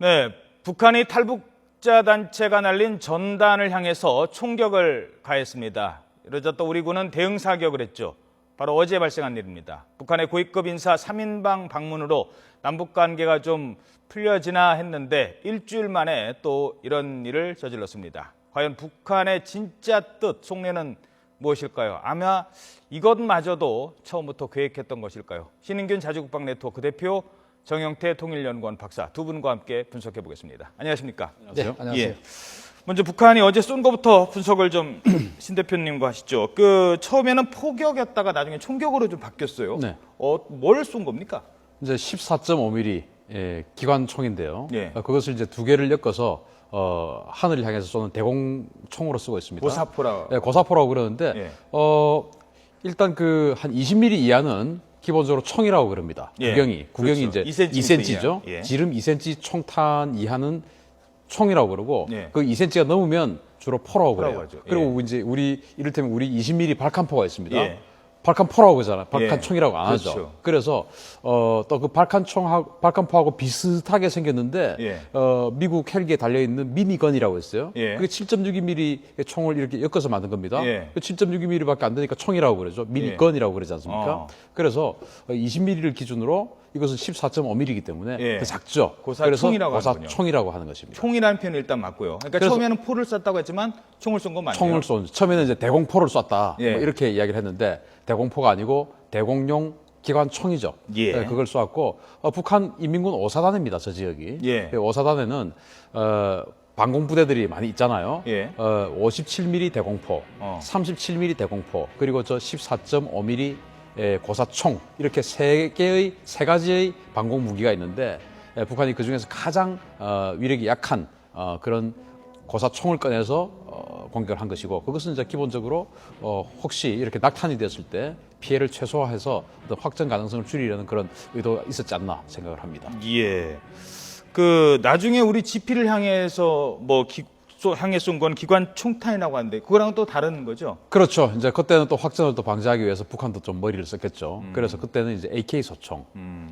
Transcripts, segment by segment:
네, 북한이 탈북자 단체가 날린 전단을 향해서 총격을 가했습니다. 이러자 또 우리 군은 대응 사격을 했죠. 바로 어제 발생한 일입니다. 북한의 고위급 인사 3인방 방문으로 남북 관계가 좀 풀려지나 했는데 일주일 만에 또 이런 일을 저질렀습니다. 과연 북한의 진짜 뜻, 속내는 무엇일까요? 아마 이것마저도 처음부터 계획했던 것일까요? 신인균 자주국방 네트워크 대표, 정영태 통일연구원 박사 두 분과 함께 분석해 보겠습니다. 안녕하십니까? 네, 안녕하세요. 예. 먼저 북한이 어제 쏜 것부터 분석을 좀 신 대표님과 하시죠. 처음에는 포격이었다가 나중에 총격으로 좀 바뀌었어요. 네. 뭘 쏜 겁니까? 이제 14.5mm 기관총인데요. 예. 그것을 이제 두 개를 엮어서 하늘을 향해서 쏘는 대공총으로 쓰고 있습니다. 고사포라. 네, 고사포라고 그러는데 예. 일단 한 20mm 이하는 기본적으로 총이라고 그럽니다. 예. 구경이 그렇죠. 이제 2cm 2cm죠. 이하. 예. 지름 2cm 총탄 이하는 총이라고 그러고 예. 그 2cm가 넘으면 주로 포라고 그래요. 포라고 하죠. 그리고 예. 이제 이를테면 우리 20mm 발칸포가 있습니다. 예. 발칸포라고 그러잖아요. 발칸총이라고 예. 안 하죠. 그렇죠. 그래서 또 그 발칸포하고 비슷하게 생겼는데 예. 미국 헬기에 달려 있는 미니건이라고 있어요. 예. 그게 7.62mm 총을 이렇게 엮어서 만든 겁니다. 예. 그 7.62mm밖에 안 되니까 총이라고 그러죠. 미니건이라고 그러지 않습니까? 그래서 20mm를 기준으로 이것은 14.5mm이기 때문에 예. 더 작죠. 고사총이라고 그래서 하는군요. 고사총이라고 하는 것입니다. 총이라는 표현은 일단 맞고요. 그러니까 그래서- 처음에는 포를 쐈다고 했지만 총을 쏜 건 맞네요. 총을 쏜 처음에는 이제 대공포를 쐈다 예. 뭐 이렇게 이야기를 했는데 대공포가 아니고 대공용 기관총이죠. 예. 네, 그걸 쏘았고 북한 인민군 5사단입니다. 저 지역이. 예. 5사단에는 방공 부대들이 많이 있잖아요. 예. 57mm 대공포, 37mm 대공포, 그리고 저 14.5mm 고사총 이렇게 세 가지의 방공 무기가 있는데 북한이 그 중에서 가장 위력이 약한 그런 고사총을 꺼내서 공격을 한 것이고 그것은 이제 기본적으로 혹시 이렇게 낙탄이 됐을 때 피해를 최소화해서 어떤 확전 가능성을 줄이려는 그런 의도가 있었지 않나 생각을 합니다. 예. 나중에 우리 지피를 향해서 향해 쏜 건 기관 총탄이라고 하는데 그거랑은 또 다른 거죠? 그렇죠. 이제 그때는 또 확전을 또 방지하기 위해서 북한도 좀 머리를 썼겠죠. 그래서 그때는 이제 AK 소총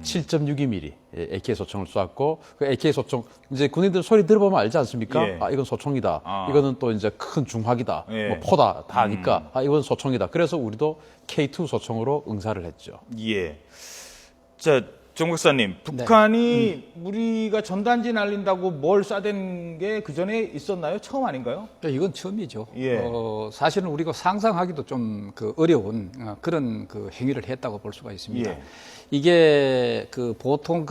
7.62mm AK 소총을 쏘았고 그 AK 소총 이제 군인들 소리 들어보면 알지 않습니까? 예. 이건 소총이다. 이거는 또 이제 큰 중화기다. 예. 뭐 포다 다 아니까 이건 소총이다. 그래서 우리도 K2 소총으로 응사를 했죠. 예. 자, 정 박사님, 북한이 우리가 전단지 날린다고 뭘 쏴댄 게 그 전에 있었나요? 처음 아닌가요? 이건 처음이죠. 예. 사실은 우리가 상상하기도 좀 어려운 그런 행위를 했다고 볼 수가 있습니다. 예. 이게 보통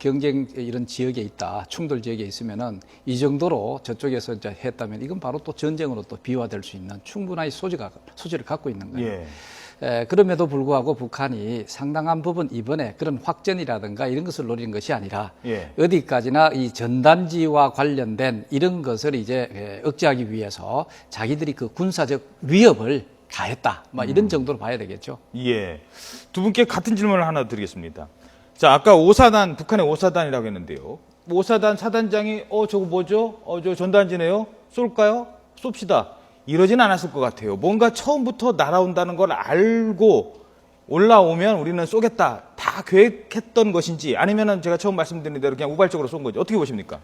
경쟁 이런 지역에 있다, 충돌 지역에 있으면은 이 정도로 저쪽에서 이제 했다면 이건 바로 또 전쟁으로 또 비화될 수 있는 충분한 소지를 갖고 있는 거예요. 예. 그럼에도 불구하고 북한이 상당한 부분 이번에 그런 확전이라든가 이런 것을 노리는 것이 아니라 예. 어디까지나 이 전단지와 관련된 이런 것을 이제 억제하기 위해서 자기들이 그 군사적 위협을 가했다. 이런 정도로 봐야 되겠죠. 예. 두 분께 같은 질문을 하나 드리겠습니다. 자, 아까 5사단, 북한의 5사단이라고 했는데요. 5사단 사단장이 저거 뭐죠? 저 전단지네요. 쏠까요? 쏩시다. 이러진 않았을 것 같아요. 뭔가 처음부터 날아온다는 걸 알고 올라오면 우리는 쏘겠다. 다 계획했던 것인지 아니면은 제가 처음 말씀드린 대로 그냥 우발적으로 쏜 거지. 어떻게 보십니까?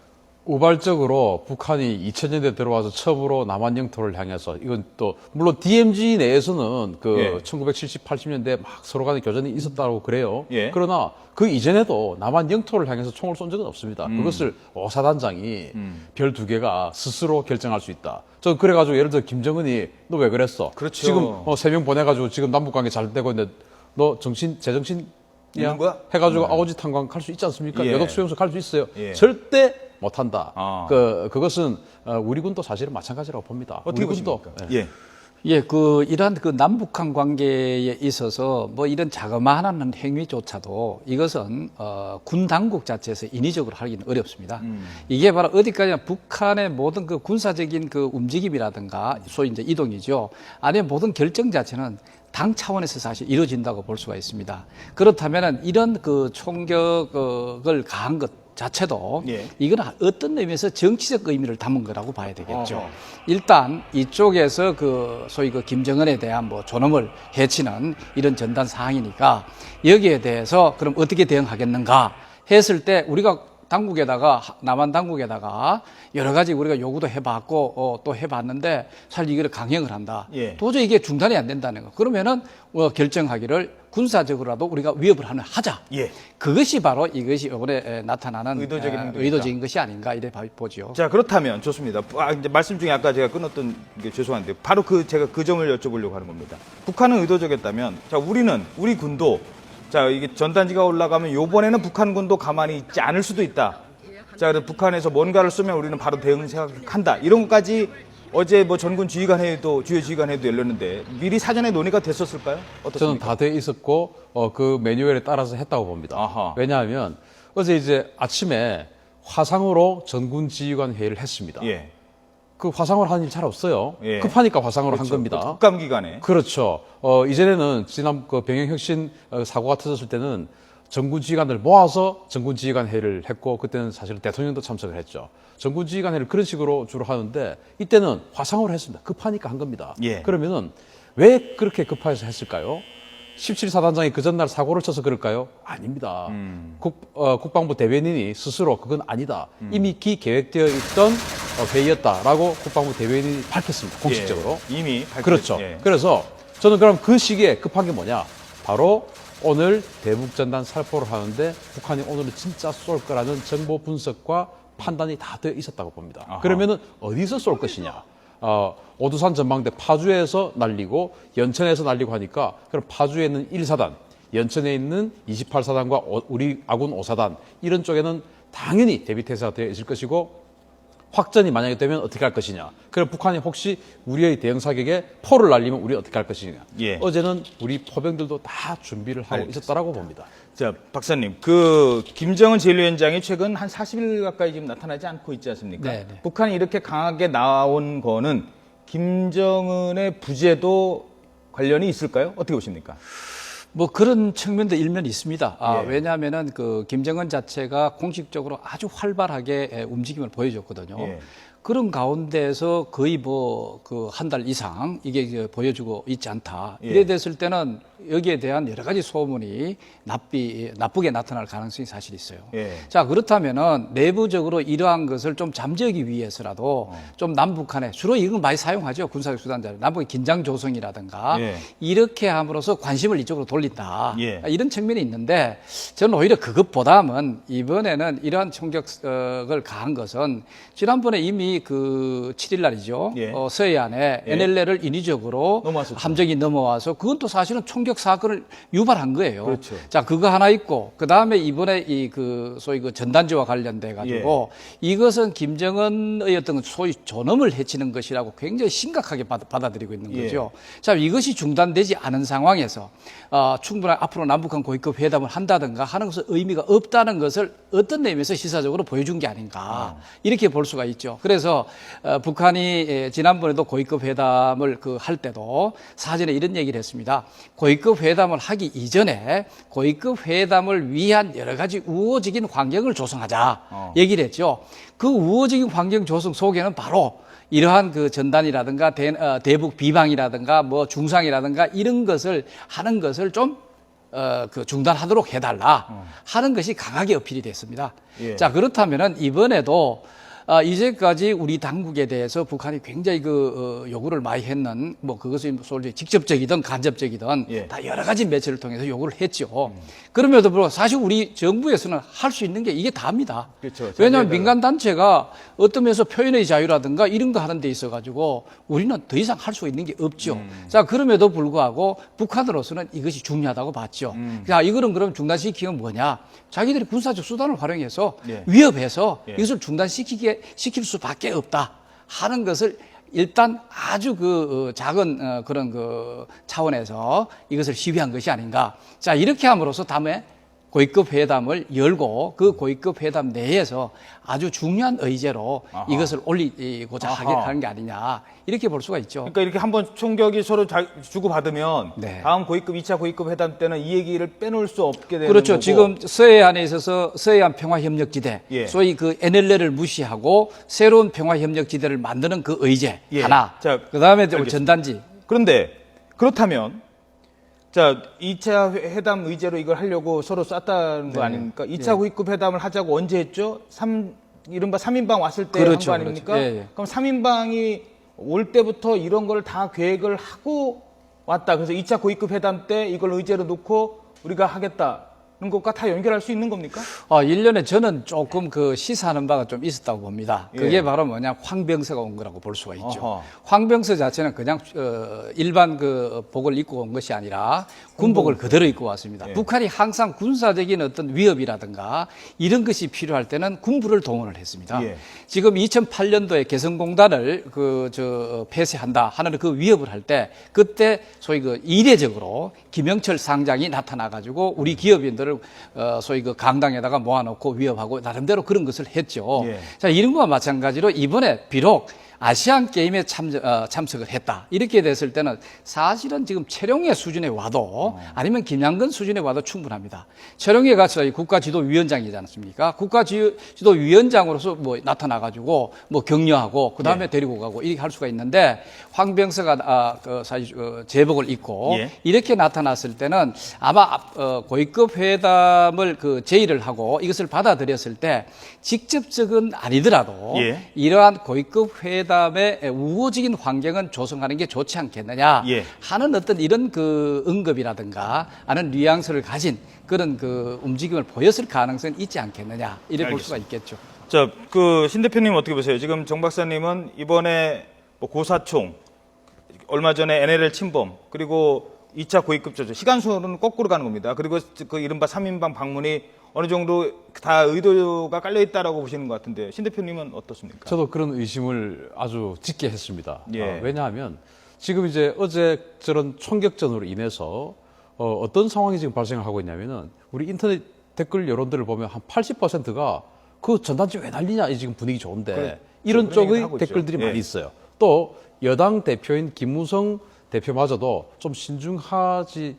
우발적으로 북한이 2000년대 들어와서 처음으로 남한 영토를 향해서 이건 또 물론 DMZ 내에서는 예. 1970, 80년대 막 서로 간에 교전이 있었다고 그래요. 예. 그러나 그 이전에도 남한 영토를 향해서 총을 쏜 적은 없습니다. 그것을 오사단장이 별 두 개가 스스로 결정할 수 있다. 저 그래가지고 예를 들어 김정은이 너 왜 그랬어? 그렇죠. 지금 3명 보내가지고 지금 남북 관계 잘 되고 있는데 너 제정신 있는 거야? 해가지고 아오지 탄광 갈 수 있지 않습니까? 예. 여독 수용소 갈 수 있어요. 예. 절대 못한다. 아. 그것은 우리 군도 사실은 마찬가지라고 봅니다. 어떻게 우리 군도 보십니까? 예. 예, 이러한 남북한 관계에 있어서 이런 자그마한 행위조차도 이것은 군 당국 자체에서 인위적으로 하기는 어렵습니다. 이게 바로 어디까지나 북한의 모든 군사적인 움직임이라든가 소위 이제 이동이죠. 아니면 모든 결정 자체는 당 차원에서 사실 이루어진다고 볼 수가 있습니다. 그렇다면은 이런 총격을 가한 것 자체도 예. 이건 어떤 의미에서 정치적 의미를 담은 거라고 봐야 되겠죠. 일단 이쪽에서 소위 김정은에 대한 존엄을 해치는 이런 전단 사항이니까 여기에 대해서 그럼 어떻게 대응하겠는가 했을 때 우리가 당국에다가 남한 당국에다가 여러 가지 우리가 요구도 해봤고 또 해봤는데 사실 이거를 강행을 한다. 예. 도저히 이게 중단이 안 된다는 거. 그러면은 결정하기를 군사적으로라도 우리가 위협을 하자. 예. 그것이 바로 이것이 이번에 나타나는 의도적인 행동이다. 의도적인 것이 아닌가 이래 보죠. 자, 그렇다면 좋습니다. 이제 말씀 중에 아까 제가 끊었던 게 죄송한데 바로 제가 그 점을 여쭤보려고 하는 겁니다. 북한은 의도적이었다면, 자, 우리 군도, 자, 이게 전단지가 올라가면 요번에는 북한군도 가만히 있지 않을 수도 있다. 자, 그래서 북한에서 뭔가를 쏘면 우리는 바로 대응 생각한다. 이런 것까지 어제 뭐 전군 주요 지휘관회의도 열렸는데 미리 사전에 논의가 됐었을까요? 어떻습니까? 저는 다 돼 있었고 그 매뉴얼에 따라서 했다고 봅니다. 아하. 왜냐하면 어제 이제 아침에 화상으로 전군 지휘관 회의를 했습니다. 예. 그 화상으로 하는 일 잘 없어요. 예. 급하니까 화상으로 그렇죠. 한 겁니다. 국감 기간에. 그렇죠. 이전에는 지난 그 병영혁신 사고가 터졌을 때는 전군 지휘관들 모아서 전군 지휘관 회의를 했고 그때는 사실 대통령도 참석을 했죠. 전군 지휘관 회의를 그런 식으로 주로 하는데 이때는 화상으로 했습니다. 급하니까 한 겁니다. 예. 그러면은 왜 그렇게 급해서 했을까요? 17사단장이 그 전날 사고를 쳐서 그럴까요? 아닙니다. 국방부 대변인이 스스로 그건 아니다. 이미 기계획되어 있던 회의였다라고 국방부 대변인이 밝혔습니다. 공식적으로. 예. 이미 밝혔- 그렇죠. 예. 그래서 저는 그럼 그 시기에 급한 게 뭐냐? 바로 오늘 대북전단 살포를 하는데 북한이 오늘은 진짜 쏠 거라는 정보 분석과 판단이 다 되어 있었다고 봅니다. 아하. 그러면은 어디서 쏠 것이냐? 오두산 전망대 파주에서 날리고 연천에서 날리고 하니까 그럼 파주에 있는 1사단, 연천에 있는 28사단과 우리 아군 5사단 이런 쪽에는 당연히 대비태세가 되어 있을 것이고 확전이 만약에 되면 어떻게 할 것이냐. 그럼 북한이 혹시 우리의 대응 사격에 포를 날리면 우리 어떻게 할 것이냐. 예. 어제는 우리 포병들도 다 준비를 하고 알겠습니다. 있었다라고 봅니다. 자, 박사님, 그 김정은 제1위원장이 최근 한 40일 가까이 지금 나타나지 않고 있지 않습니까? 네, 네. 북한이 이렇게 강하게 나온 거는 김정은의 부재도 관련이 있을까요? 어떻게 보십니까? 뭐 그런 측면도 일면이 있습니다. 예. 왜냐하면은 그 김정은 자체가 공식적으로 아주 활발하게 움직임을 보여줬거든요. 예. 그런 가운데서 거의 뭐 그 한 달 이상 이게 보여주고 있지 않다. 예. 이래 됐을 때는 여기에 대한 여러 가지 소문이 나쁘게 나타날 가능성이 사실 있어요. 예. 자, 그렇다면은 내부적으로 이러한 것을 좀 잠재우기 위해서라도 좀 남북한에 주로 이건 많이 사용하죠. 군사적 수단자를. 남북의 긴장 조성이라든가 예. 이렇게 함으로써 관심을 이쪽으로 돌린다. 예. 이런 측면이 있는데 저는 오히려 그것보다는 이번에는 이러한 총격을 가한 것은 지난번에 이미 그 7일 날이죠. 예. 서해안에 예. NLL을 인위적으로 넘어왔었죠. 함정이 넘어와서 그건 또 사실은 총격 사건을 유발한 거예요. 그렇죠. 자, 그거 하나 있고 그다음에 이번에 이 그 소위 그 전단지와 관련돼 가지고 이것은 김정은의 어떤 소위 존엄을 해치는 것이라고 굉장히 심각하게 받아들이고 있는 예. 거죠. 자, 이것이 중단되지 않은 상황에서 충분히 앞으로 남북한 고위급 회담을 한다든가 하는 것은 의미가 없다는 것을 어떤 의미에서 시사적으로 보여준 게 아닌가 이렇게 볼 수가 있죠. 그래서 북한이 지난번에도 고위급 회담을 할 때도 사전에 이런 얘기를 했습니다. 고위급 회담을 하기 이전에 고위급 회담을 위한 여러 가지 우호적인 환경을 조성하자 얘기를 했죠. 그 우호적인 환경 조성 속에는 바로 이러한 그 전단이라든가 대북 비방이라든가 뭐 중상이라든가 이런 것을 하는 것을 좀 그 중단하도록 해달라 하는 것이 강하게 어필이 됐습니다. 예. 자, 그렇다면은 이번에도 이제까지 우리 당국에 대해서 북한이 굉장히 요구를 많이 했는 뭐 그것이 솔직히 직접적이든 간접적이든 예. 다 여러 가지 매체를 통해서 요구를 했죠. 그럼에도 불구하고 사실 우리 정부에서는 할 수 있는 게 이게 다입니다. 그렇죠. 왜냐하면 자기네들은. 민간 단체가 어떤 면에서 표현의 자유라든가 이런 거 하는 데 있어 가지고 우리는 더 이상 할 수 있는 게 없죠. 자, 그럼에도 불구하고 북한으로서는 이것이 중요하다고 봤죠. 자, 이거는 그럼 중단시키면 뭐냐? 자기들이 군사적 수단을 활용해서 예. 위협해서 예. 이것을 시킬 수밖에 없다 하는 것을 일단 아주 작은 그런 차원에서 이것을 시비한 것이 아닌가. 자, 이렇게 함으로써 다음에 고위급 회담을 열고 그 고위급 회담 내에서 아주 중요한 의제로 아하. 이것을 올리고자 아하. 하는 게 아니냐. 이렇게 볼 수가 있죠. 그러니까 이렇게 한번 총격이 서로 주고받으면 네. 다음 고위급 2차 고위급 회담 때는 이 얘기를 빼놓을 수 없게 되는 그렇죠. 거고. 지금 서해안에 있어서 서해안 평화협력지대, 예. 소위 그 NLL을 무시하고 새로운 평화협력지대를 만드는 그 의제 예. 하나. 자, 그다음에 알겠습니다. 전단지. 그런데 그렇다면 자, 2차 회담 의제로 이걸 하려고 서로 쐈다는 거 네. 아닙니까? 2차 고위급 회담을 하자고 언제 했죠? 이른바 3인방 왔을 때 한 거 그렇죠, 아닙니까? 그렇죠. 예, 예. 그럼 3인방이 올 때부터 이런 걸 다 계획을 하고 왔다. 그래서 2차 고위급 회담 때 이걸 의제로 놓고 우리가 하겠다는 것과 다 연결할 수 있는 겁니까? 일련에 저는 조금 그 시사하는 바가 좀 있었다고 봅니다. 그게 예. 바로 뭐냐, 황병서가 온 거라고 볼 수가 있죠. 어허. 황병서 자체는 그냥 일반 그 복을 입고 온 것이 아니라 군복을 그대로 입고 왔습니다. 예. 북한이 항상 군사적인 어떤 위협이라든가 이런 것이 필요할 때는 군부를 동원을 했습니다. 예. 지금 2008년도에 개성공단을 폐쇄한다 하는 그 위협을 할 때 그때 소위 그 이례적으로 김영철 상장이 나타나가지고 우리 기업인들을 소위 그 강당에다가 모아놓고 위협하고 나름대로 그런 것을 했죠. 예. 자, 이런 것과 마찬가지로 이번에 비록 아시안 게임에 참석을 했다. 이렇게 됐을 때는 사실은 지금 최룡해 수준에 와도 아니면 김양근 수준에 와도 충분합니다. 최룡해가 저희 국가지도위원장이지 않습니까? 국가지도위원장으로서 뭐 나타나가지고 뭐 격려하고 그 다음에 예. 데리고 가고 이렇게 할 수가 있는데 황병서가 사실 제복을 입고 예. 이렇게 나타났을 때는 아마 고위급 회담을 제의를 하고 이것을 받아들였을 때 직접적은 아니더라도 예. 이러한 고위급 회담의 우호적인 환경은 조성하는 게 좋지 않겠느냐 예. 하는 어떤 이런 그 응급이라든가 하는 뉘앙스를 가진 그런 그 움직임을 보였을 가능성이 있지 않겠느냐 이래 볼 수가 있겠죠. 자, 신 대표님 어떻게 보세요? 지금 정 박사님은 이번에 뭐 고사총, 얼마 전에 NLL 침범, 그리고 2차 고위급 조정, 시간순으로는 거꾸로 가는 겁니다. 그리고 그 이른바 3인방 방문이 어느 정도 다 의도가 깔려 있다라고 보시는 것 같은데 신 대표님은 어떻습니까? 저도 그런 의심을 아주 짙게 했습니다. 예. 왜냐하면 지금 이제 어제 저런 총격전으로 인해서 어떤 상황이 지금 발생을 하고 있냐면은 우리 인터넷 댓글 여론들을 보면 한 80%가 그 전단지 왜 난리냐 이 지금 분위기 좋은데 이런 그런 얘기를 쪽의 하고 있죠. 댓글들이 예. 많이 있어요. 또 여당 대표인 김무성 대표마저도 좀 신중하지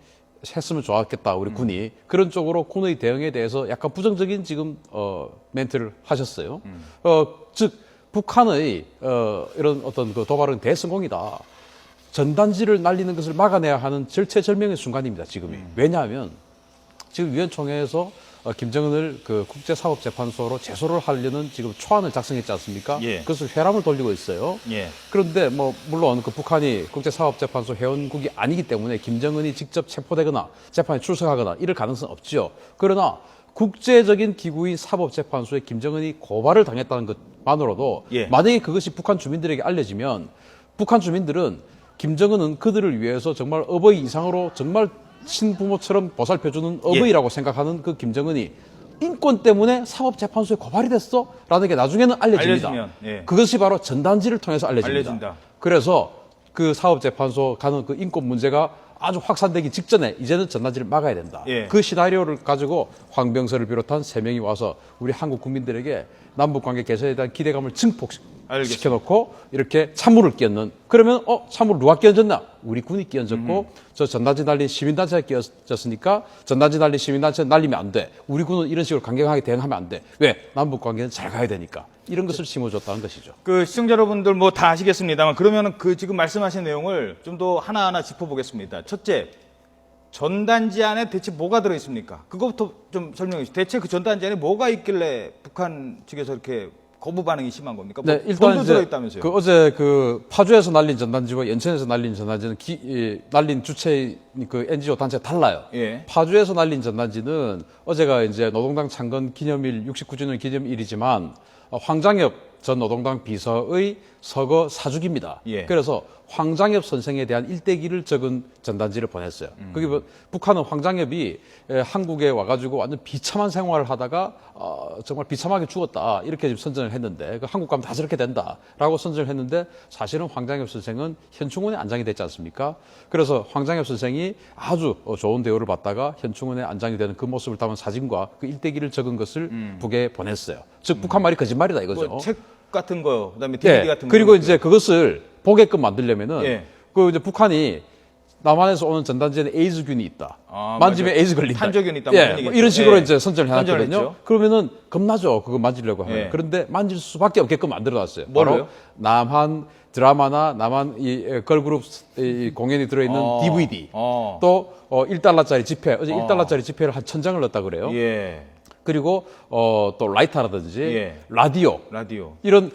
했으면 좋았겠다 우리 군이 그런 쪽으로 군의 대응에 대해서 약간 부정적인 지금 멘트를 하셨어요. 즉 북한의 이런 어떤 그 도발은 대성공이다. 전단지를 날리는 것을 막아내야 하는 절체절명의 순간입니다. 지금이. 왜냐하면 지금 위원총회에서 김정은을 그 국제사법재판소로 제소를 하려는 지금 초안을 작성했지 않습니까? 예. 그것을 회람을 돌리고 있어요. 예. 그런데 뭐 물론 그 북한이 국제사법재판소 회원국이 아니기 때문에 김정은이 직접 체포되거나 재판에 출석하거나 이럴 가능성은 없지요. 그러나 국제적인 기구인 사법재판소에 김정은이 고발을 당했다는 것만으로도 예. 만약에 그것이 북한 주민들에게 알려지면 북한 주민들은 김정은은 그들을 위해서 정말 어버이 이상으로 정말 친부모처럼 보살펴주는 어버이라고 생각하는 그 김정은이 인권 때문에 사법재판소에 고발이 됐어? 라는 게 나중에는 알려집니다. 알려지면, 예. 그것이 바로 전단지를 통해서 알려집니다. 알려진다. 그래서 그 사법재판소 가는 그 인권 문제가 아주 확산되기 직전에 이제는 전단지를 막아야 된다. 예. 그 시나리오를 가지고 황병서를 비롯한 3명이 와서 우리 한국 국민들에게 남북관계 개선에 대한 기대감을 증폭시켜놓고 이렇게 찬물을 끼얹는 그러면 찬물 누가 끼얹었나? 우리 군이 끼얹었고 저 전단지 날린 시민단체가 끼얹었으니까 전단지 날린 시민단체 날리면 안 돼. 우리 군은 이런 식으로 강경하게 대응하면 안 돼. 왜? 남북관계는 잘 가야 되니까. 이런 것을 심어줬다는 것이죠. 그 시청자 여러분들 뭐 다 아시겠습니다만 그러면은 그 지금 말씀하신 내용을 좀 더 하나하나 짚어보겠습니다. 첫째, 전단지 안에 대체 뭐가 들어있습니까? 그것부터 좀 설명해 주시죠. 대체 그 전단지 안에 뭐가 있길래 북한 측에서 이렇게 거부 반응이 심한 겁니까? 네, 뭐 일단 돈도 이제 들어있다면서요? 그 어제 그 파주에서 날린 전단지와 연천에서 날린 전단지는 날린 주체 그 NGO 단체가 달라요. 예. 파주에서 날린 전단지는 어제가 이제 노동당 창건 기념일 69주년 기념일이지만 황장엽 전 노동당 비서의 서거 4주기입니다. 예. 그래서 황장엽 선생에 대한 일대기를 적은 전단지를 보냈어요. 그게 뭐 북한은 황장엽이 한국에 와가지고 완전 비참한 생활을 하다가 정말 비참하게 죽었다 이렇게 지금 선전을 했는데 그 한국 가면 다 저렇게 된다라고 선전을 했는데 사실은 황장엽 선생은 현충원에 안장이 됐지 않습니까? 그래서 황장엽 선생이 아주 좋은 대우를 받다가 현충원에 안장이 되는 그 모습을 담은 사진과 그 일대기를 적은 것을 북에 보냈어요. 즉 북한 말이 거짓말이다 이거죠. 뭐 책 같은 거, 그다음에 DVD 예, 같은 거. 그리고 이제 그것을 보게끔 만들려면은 예. 그 이제 북한이 남한에서 오는 전단지에는 에이즈균이 있다. 아, 만지면 맞아요. 에이즈 걸린다. 탄저균이 있다, 뭐 예, 그런 뭐 얘기죠. 이런 식으로 예. 이제 선전을 해놨거든요. 선전했죠. 그러면은 겁나죠. 그거 만지려고 하면. 예. 그런데 만질 수밖에 없게끔 만들어놨어요. 뭘로요? 바로 남한 드라마나 남한 이 걸그룹 이 공연이 들어있는 DVD. 또 1달러짜리 지폐. 어제 1달러짜리 지폐를 한 1000장을 넣었다 그래요. 예. 그리고 또 라이터라든지 예. 라디오. 라디오. 이런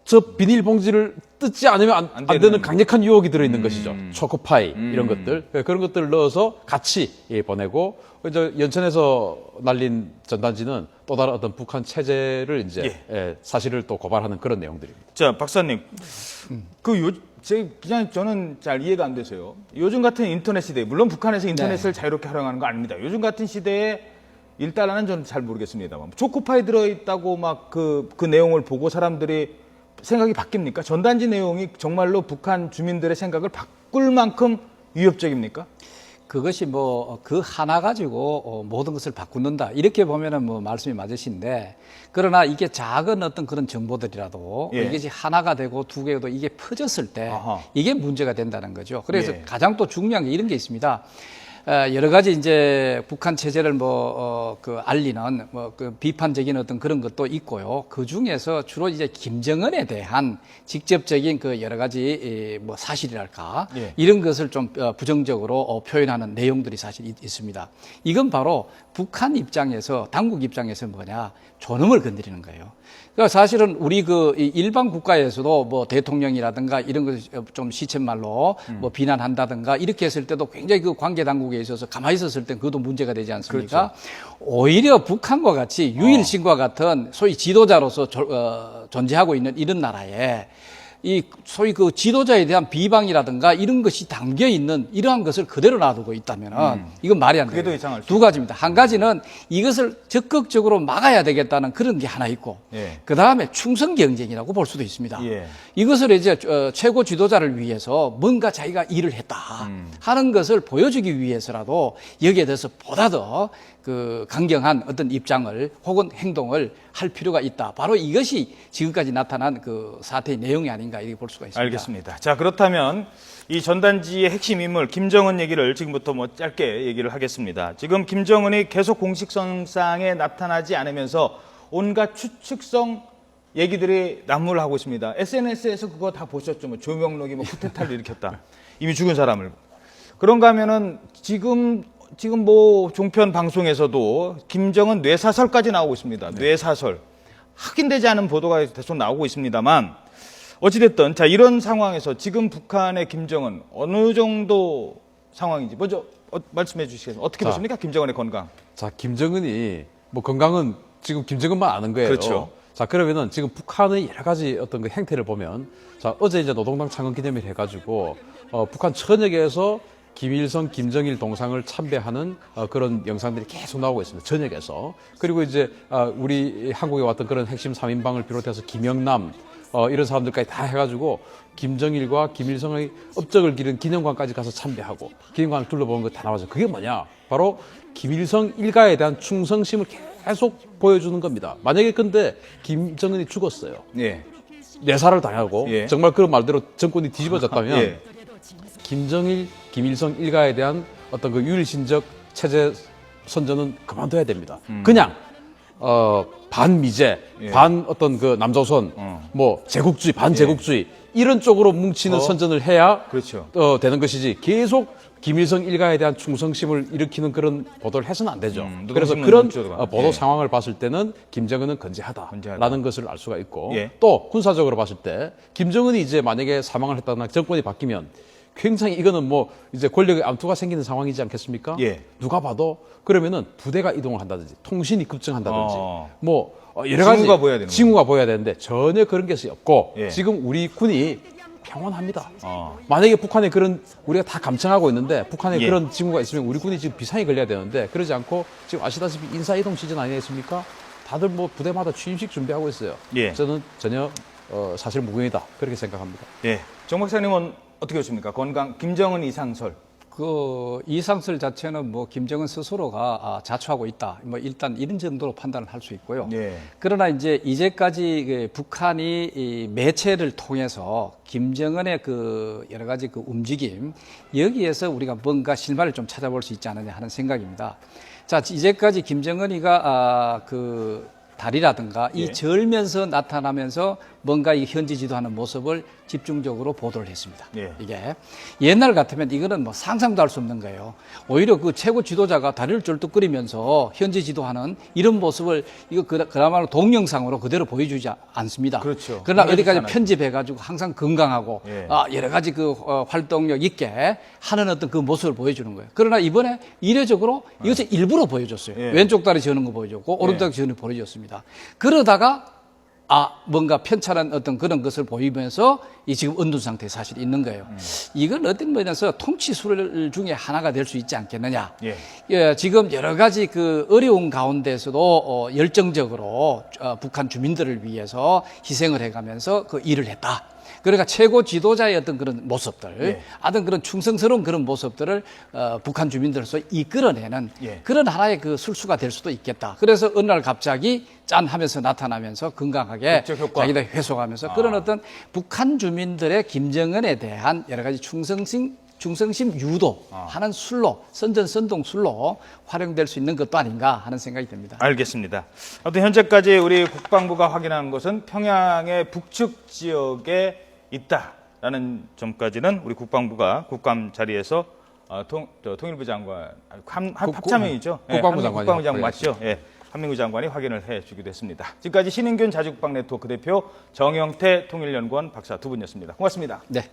저 비닐봉지를 뜯지 않으면 안 되는 강력한 유혹이 들어있는 것이죠. 초코파이 이런 것들. 그런 것들을 넣어서 같이 보내고 이제 연천에서 날린 전단지는 또 다른 어떤 북한 체제를 이제 사실을 또 고발하는 그런 내용들입니다. 자, 박사님. 그냥 저는 잘 이해가 안 되세요. 요즘 같은 인터넷 시대에, 물론 북한에서 인터넷을 자유롭게 활용하는 거 아닙니다. 요즘 같은 시대에 1달러는 저는 잘 모르겠습니다만 초코파이 들어있다고 막 그 내용을 보고 사람들이 생각이 바뀝니까? 전단지 내용이 정말로 북한 주민들의 생각을 바꿀 만큼 위협적입니까? 그것이 뭐 그 하나 가지고 모든 것을 바꾸는다 이렇게 보면은 뭐 말씀이 맞으신데, 그러나 이게 작은 어떤 그런 정보들이라도 예. 이게 하나가 되고 두 개도 이게 퍼졌을 때 아하. 이게 문제가 된다는 거죠. 그래서 예. 가장 또 중요한 게 이런 게 있습니다. 여러 가지 이제 북한 체제를 알리는 그 비판적인 어떤 그런 것도 있고요. 그 중에서 주로 이제 김정은에 대한 직접적인 그 여러 가지 뭐 사실이랄까 예. 이런 것을 좀 부정적으로 표현하는 내용들이 사실 있습니다. 이건 바로 북한 입장에서, 당국 입장에서 뭐냐, 존엄을 건드리는 거예요. 그러니까 사실은 우리 그 일반 국가에서도 뭐 대통령이라든가 이런 걸 좀 시쳇말로 뭐 비난한다든가 이렇게 했을 때도 굉장히 그 관계 당국에 있어서 가만히 있었을 때 그것도 문제가 되지 않습니까? 그렇죠. 오히려 북한과 같이 유일신과 같은 소위 지도자로서 존재하고 있는 이런 나라에 이 소위 그 지도자에 대한 비방이라든가 이런 것이 담겨 있는 이러한 것을 그대로 놔두고 있다면은 이건 말이 안 돼요. 그게 더 이상할 수 두 가지입니다. 한 가지는 이것을 적극적으로 막아야 되겠다는 그런 게 하나 있고, 예. 그 다음에 충성 경쟁이라고 볼 수도 있습니다. 예. 이것을 이제 최고 지도자를 위해서 뭔가 자기가 일을 했다 하는 것을 보여주기 위해서라도 여기에 대해서 보다 더 그 강경한 어떤 입장을 혹은 행동을 할 필요가 있다. 바로 이것이 지금까지 나타난 그 사태의 내용이 아닌가 이렇게 볼 수가 있습니다. 알겠습니다. 자, 그렇다면 이 전단지의 핵심 인물 김정은 얘기를 지금부터 뭐 짧게 얘기를 하겠습니다. 지금 김정은이 계속 공식성상에 나타나지 않으면서 온갖 추측성 얘기들이 난무를 하고 있습니다. SNS에서 그거 다 보셨죠? 뭐 조명록이 뭐 쿠데타를 일으켰다. 이미 죽은 사람을. 그런가 하면은 지금 뭐 종편 방송에서도 김정은 뇌사설까지 나오고 있습니다. 뇌사설. 확인되지 않은 보도가 계속 나오고 있습니다만 어찌됐든 자, 이런 상황에서 지금 북한의 김정은 어느 정도 상황인지 먼저 말씀해 주시겠습니까? 어떻게 보십니까? 김정은의 건강. 자, 김정은이 뭐 건강은 지금 김정은만 아는 거예요. 그렇죠. 자, 그러면은 지금 북한의 여러 가지 어떤 그 행태를 보면, 자, 어제 이제 노동당 창건 기념일 해가지고 북한 천역에서 김일성, 김정일 동상을 참배하는 그런 영상들이 계속 나오고 있습니다. 전역에서. 그리고 이제 우리 한국에 왔던 그런 핵심 3인방을 비롯해서 김영남 이런 사람들까지 다 해가지고 김정일과 김일성의 업적을 기른 기념관까지 가서 참배하고 기념관을 둘러보는 거 다 나와서 그게 뭐냐? 바로 김일성 일가에 대한 충성심을 계속 보여주는 겁니다. 만약에 근데 김정은이 죽었어요. 예. 내사를 당하고 예. 정말 그 말대로 정권이 뒤집어졌다면 예. 김정일, 김일성 일가에 대한 어떤 그 유일신적 체제 선전은 그만둬야 됩니다. 그냥 반미제, 예. 반 어떤 그 남조선, 뭐 제국주의, 반제국주의 이런 쪽으로 뭉치는 선전을 해야 그렇죠. 되는 것이지 계속 김일성 일가에 대한 충성심을 일으키는 그런 보도를 해서는 안 되죠. 그래서 누군지는 그런 묻지도 보도 예. 상황을 봤을 때는 김정은은 건재하다라는 건재하다. 것을 알 수가 있고 예. 또 군사적으로 봤을 때 김정은이 이제 만약에 사망을 했다거나 정권이 바뀌면 굉장히 이거는 뭐 이제 권력의 암투가 생기는 상황이지 않겠습니까? 예. 누가 봐도 그러면은 부대가 이동을 한다든지 통신이 급증한다든지 뭐 여러 가지 징후가 보여야 되는 징후가 보여야 되는데 전혀 그런 게 없고 예. 지금 우리 군이 평온합니다. 만약에 북한에 그런 우리가 다 감청하고 있는데 북한에 예. 그런 징후가 있으면 우리 군이 지금 비상이 걸려야 되는데 그러지 않고 지금 아시다시피 인사 이동 시즌 아니겠습니까? 다들 뭐 부대마다 취임식 준비하고 있어요. 예. 저는 전혀 사실 무근이다 그렇게 생각합니다. 예. 정 박사님은 어떻게 보십니까? 건강 김정은 이상설. 그 이상설 자체는 뭐 김정은 스스로가 자초하고 있다. 뭐 일단 이런 정도로 판단을 할 수 있고요. 예. 그러나 이제까지 그 북한이 이 매체를 통해서 김정은의 그 여러 가지 그 움직임 여기에서 우리가 뭔가 실마리를 좀 찾아볼 수 있지 않느냐 하는 생각입니다. 자, 이제까지 김정은이가 그 달이라든가 이 예. 절면서 나타나면서 뭔가 이 현지 지도하는 모습을 집중적으로 보도를 했습니다. 예. 이게 옛날 같으면 이거는 뭐 상상도 할 수 없는 거예요. 오히려 그 최고 지도자가 다리를 쩔뚝거리면서 현지 지도하는 이런 모습을 이거 그야말로 동영상으로 그대로 보여주지 않습니다. 그렇죠. 그러나 보여주지 어디까지 않아요. 편집해가지고 항상 건강하고 예. 여러 가지 그 활동력 있게 하는 어떤 그 모습을 보여주는 거예요. 그러나 이번에 이례적으로 이것을 일부러 보여줬어요. 예. 왼쪽 다리 저는 거 보여줬고 오른쪽 다리 저는 거 보여줬습니다. 그러다가 뭔가 편찬한 어떤 그런 것을 보이면서 이 지금 언둔 상태에 사실 있는 거예요. 이건 어떤 면에서 통치술 중에 하나가 될 수 있지 않겠느냐. 예. 예, 지금 여러 가지 그 어려운 가운데서도 열정적으로 북한 주민들을 위해서 희생을 해가면서 그 일을 했다. 그러니까 최고 지도자의 어떤 그런 모습들, 예. 어떤 그런 충성스러운 그런 모습들을 북한 주민들로서 이끌어내는 예. 그런 하나의 그 술수가 될 수도 있겠다. 그래서 어느 날 갑자기 짠 하면서 나타나면서 건강하게 극적 효과. 자기들 회속하면서 그런 어떤 북한 주민들의 김정은에 대한 여러 가지 충성심 유도하는 술로 선전선동 술로 활용될 수 있는 것도 아닌가 하는 생각이 듭니다. 알겠습니다. 아무튼 현재까지 우리 국방부가 확인한 것은 평양의 북측 지역에 있다라는 점까지는 우리 국방부가 국감 자리에서 통일부 장관 합참명이죠. 국방부 장관이 국방부 장관 맞죠? 예. 한민구 장관이 확인을 해주기도 했습니다. 지금까지 신인균 자주국방 네트워크 대표 정영태 통일연구원 박사 두 분이었습니다. 고맙습니다. 네.